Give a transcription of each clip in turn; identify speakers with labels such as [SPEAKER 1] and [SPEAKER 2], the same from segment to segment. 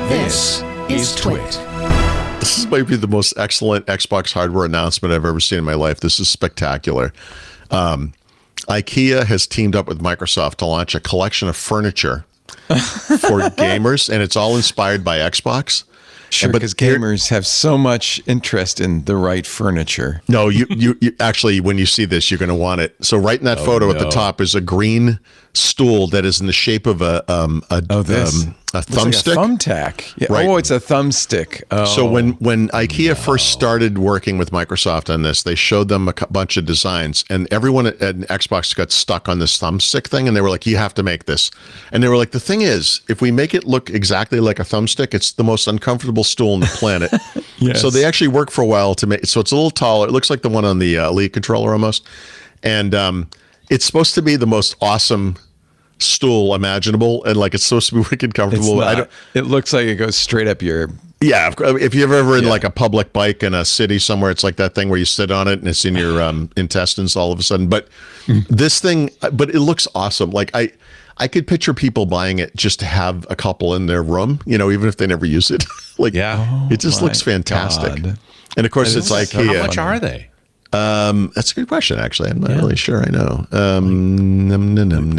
[SPEAKER 1] This is TWiT.
[SPEAKER 2] This might be the most excellent Xbox hardware announcement I've ever seen in my life. This is spectacular. IKEA has teamed up with Microsoft to launch a collection of furniture for gamers, and it's all inspired by Xbox.
[SPEAKER 3] Sure, because gamers have so much interest in the right furniture.
[SPEAKER 2] No, you actually, when you see this, you're going to want it. So right in that photo at the top is a green stool that is in the shape of a thumbstick.
[SPEAKER 3] Like a thumbtack. Yeah.
[SPEAKER 2] Right.
[SPEAKER 3] Oh, it's a thumbstick. Oh.
[SPEAKER 2] So when IKEA first started working with Microsoft on this, they showed them a bunch of designs, and everyone at Xbox got stuck on this thumbstick thing, and they were like, you have to make this. And they were like, the thing is, if we make it look exactly like a thumbstick, it's the most uncomfortable stool on the planet.
[SPEAKER 3] Yes.
[SPEAKER 2] So they actually worked for a while to make, so it's a little taller. It looks like the one on the Elite controller almost. And it's supposed to be the most awesome stool imaginable, and like it's supposed to be wicked comfortable.
[SPEAKER 3] It looks like it goes straight up your...
[SPEAKER 2] Yeah, if you're ever in like a public bike in a city somewhere, it's like that thing where you sit on it and it's in your intestines all of a sudden. But this thing, but it looks awesome. Like I could picture people buying it just to have a couple in their room, you know, even if they never use it. Like, it just looks fantastic. God. And of course, it's IKEA.
[SPEAKER 1] How much are they?
[SPEAKER 2] That's a good question, actually. I'm not really sure I know.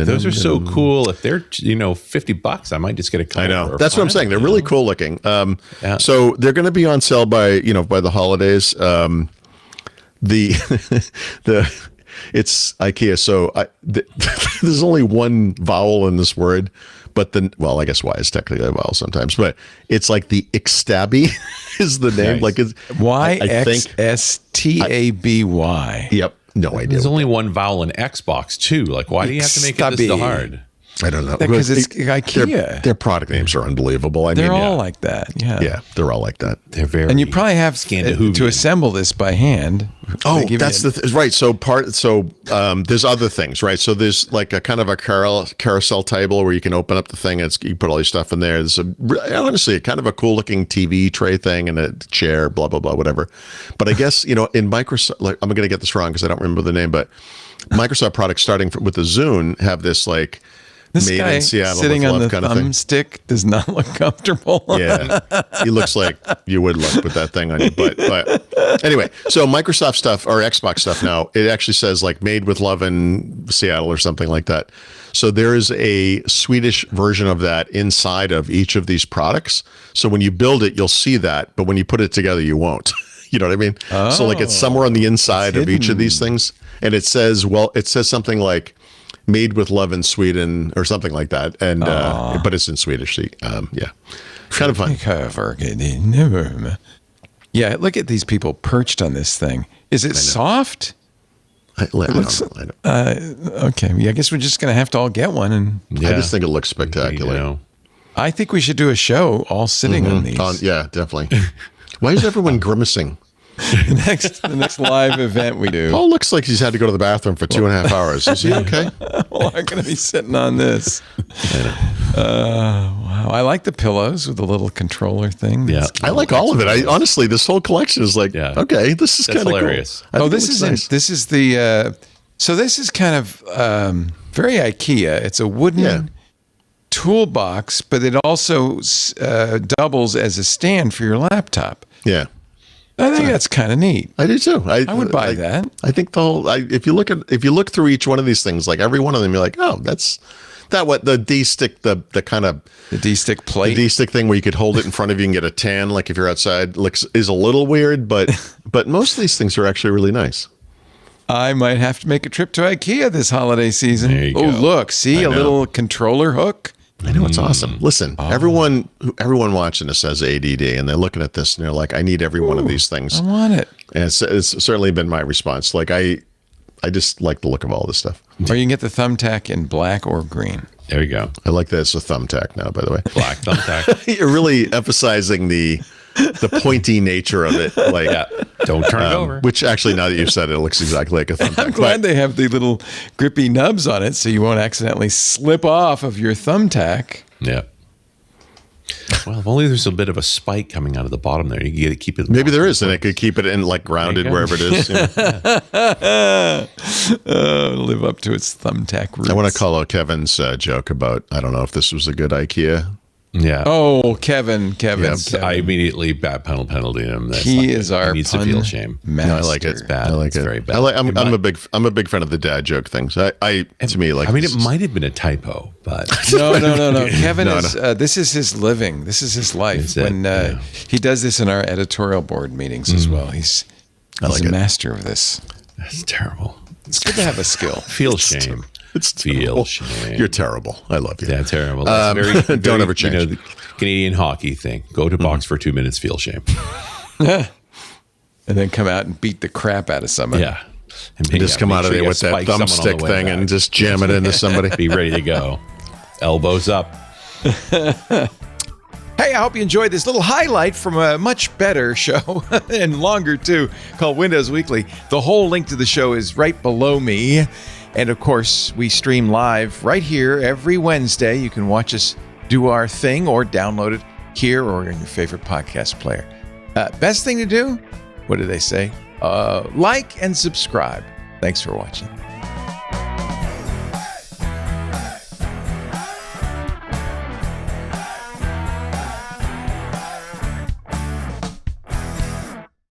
[SPEAKER 1] Those are so cool. If they're, $50, I might just get a couple.
[SPEAKER 2] I know. That's what I'm saying. They're really cool looking.
[SPEAKER 1] Yeah.
[SPEAKER 2] So they're going to be on sale by the holidays. It's IKEA. So there's only one vowel in this word, but then, well, I guess Y is technically a vowel sometimes, but it's like the YXSTABY is the name.
[SPEAKER 3] Nice.
[SPEAKER 2] Like it's
[SPEAKER 3] YXSTABY.
[SPEAKER 2] Yep. No idea.
[SPEAKER 1] There's only one vowel in Xbox too. Like, why do you have to make it this so hard?
[SPEAKER 2] I don't know.
[SPEAKER 3] Because it's IKEA.
[SPEAKER 2] Their product names are unbelievable.
[SPEAKER 3] They're all like that. Yeah.
[SPEAKER 2] Yeah, they're all like that.
[SPEAKER 1] They're very.
[SPEAKER 3] And you probably have to assemble this by hand.
[SPEAKER 2] Oh, that's right. So there's other things, right? So there's like a kind of a carousel table where you can open up the thing and you put all your stuff in there. There's honestly kind of a cool looking TV tray thing and a chair, blah, blah, blah, whatever. But I guess, in Microsoft, like I'm going to get this wrong because I don't remember the name, but Microsoft products starting with the Zune have this like,
[SPEAKER 3] this
[SPEAKER 2] made
[SPEAKER 3] guy
[SPEAKER 2] in Seattle
[SPEAKER 3] sitting
[SPEAKER 2] with
[SPEAKER 3] on
[SPEAKER 2] love
[SPEAKER 3] the
[SPEAKER 2] kind of thing.
[SPEAKER 3] thumbstick does not look comfortable.
[SPEAKER 2] Yeah, he looks like you would look with that thing on your butt. But anyway, so Microsoft stuff or Xbox stuff now, it actually says like made with love in Seattle or something like that. So there is a Swedish version of that inside of each of these products. So when you build it, you'll see that, but when you put it together, you won't. You know what I mean?
[SPEAKER 3] Oh,
[SPEAKER 2] so like it's somewhere on the inside of each of these things, and it says something like made with love in Sweden or something like that. And, but it's in Swedish. Yeah. Kind of fun.
[SPEAKER 3] Yeah. Look at these people perched on this thing. Is it soft?
[SPEAKER 2] I don't know.
[SPEAKER 3] Okay. Yeah, I guess we're just going to have to all get one. And
[SPEAKER 2] I just think it looks spectacular.
[SPEAKER 3] I think we should do a show all sitting on these.
[SPEAKER 2] Yeah, definitely. Why is everyone grimacing?
[SPEAKER 3] The next live event we do.
[SPEAKER 2] Paul looks like he's had to go to the bathroom for 2.5 hours. Is he okay?
[SPEAKER 3] Well, I'm going to be sitting on this. Wow. I like the pillows with the little controller thing.
[SPEAKER 2] Yeah. I like all of it. Honestly, this whole collection is like, okay, this is kind of
[SPEAKER 1] hilarious.
[SPEAKER 2] Cool.
[SPEAKER 3] This is
[SPEAKER 2] nice.
[SPEAKER 3] This is the, so this is kind of very IKEA. It's a wooden toolbox, but it also doubles as a stand for your laptop.
[SPEAKER 2] Yeah.
[SPEAKER 3] I think that's kind of neat.
[SPEAKER 2] I do too.
[SPEAKER 3] I would buy that.
[SPEAKER 2] I think if you look through each one of these things, like every one of them, you're like, oh, that's what the D-stick, the kind of
[SPEAKER 3] the D-stick plate,
[SPEAKER 2] the D-stick thing where you could hold it in front of you and get a tan, like if you're outside, is a little weird, but most of these things are actually really nice.
[SPEAKER 3] I might have to make a trip to IKEA this holiday season.
[SPEAKER 1] There you go.
[SPEAKER 3] Look, see a little controller hook.
[SPEAKER 2] I know, it's awesome. Listen, everyone watching this has ADD, and they're looking at this and they're like, I need every one of these things.
[SPEAKER 3] I want it.
[SPEAKER 2] And it's certainly been my response. Like I just like the look of all this stuff.
[SPEAKER 3] Or you can get the thumbtack in black or green.
[SPEAKER 1] There you go.
[SPEAKER 2] I like that it's a thumbtack now, by the way.
[SPEAKER 1] Black thumbtack.
[SPEAKER 2] You're really emphasizing the pointy nature of it. Like,
[SPEAKER 1] don't turn it over.
[SPEAKER 2] Which actually, now that you've said it, it looks exactly like a thumbtack.
[SPEAKER 3] I'm glad they have the little grippy nubs on it so you won't accidentally slip off of your thumbtack.
[SPEAKER 1] Yeah. Well, if only there's a bit of a spike coming out of the bottom there. You get to keep it.
[SPEAKER 2] Maybe there is, and it could keep it in like grounded wherever it is.
[SPEAKER 3] Live up to its thumbtack roots.
[SPEAKER 2] I want to call out Kevin's joke about, I don't know if this was a good IKEA
[SPEAKER 1] Yeah.
[SPEAKER 3] Oh, Kevin.
[SPEAKER 1] I immediately penalty him. That's
[SPEAKER 3] he is our
[SPEAKER 1] he needs to feel shame.
[SPEAKER 3] master.
[SPEAKER 2] No, I like it.
[SPEAKER 1] It's bad.
[SPEAKER 2] I like
[SPEAKER 1] it's
[SPEAKER 2] it.
[SPEAKER 1] very bad.
[SPEAKER 2] I'm a big fan of the dad joke things. To me, like,
[SPEAKER 1] I mean, it might have been a typo, but
[SPEAKER 3] No. Kevin is. This is his living. This is his life. He does this in our editorial board meetings as well. He's a master of this.
[SPEAKER 1] That's terrible.
[SPEAKER 3] It's good to have a skill.
[SPEAKER 1] Feel shame.
[SPEAKER 2] It's
[SPEAKER 1] Feel
[SPEAKER 2] terrible.
[SPEAKER 1] shame.
[SPEAKER 2] You're terrible. I love you.
[SPEAKER 1] Yeah, terrible. That's very,
[SPEAKER 2] don't ever change.
[SPEAKER 1] The Canadian hockey thing. Go to box for 2 minutes. Feel shame.
[SPEAKER 3] And then come out and beat the crap out of somebody.
[SPEAKER 1] Yeah.
[SPEAKER 2] And just come out of there with that thumbstick thing and just jam it into somebody.
[SPEAKER 1] Be ready to go. Elbows up.
[SPEAKER 3] Hey, I hope you enjoyed this little highlight from a much better show, and longer too, called Windows Weekly. The whole link to the show is right below me. And of course, we stream live right here every Wednesday. You can watch us do our thing or download it here or in your favorite podcast player. Best thing to do? What do they say? Like and subscribe. Thanks for watching.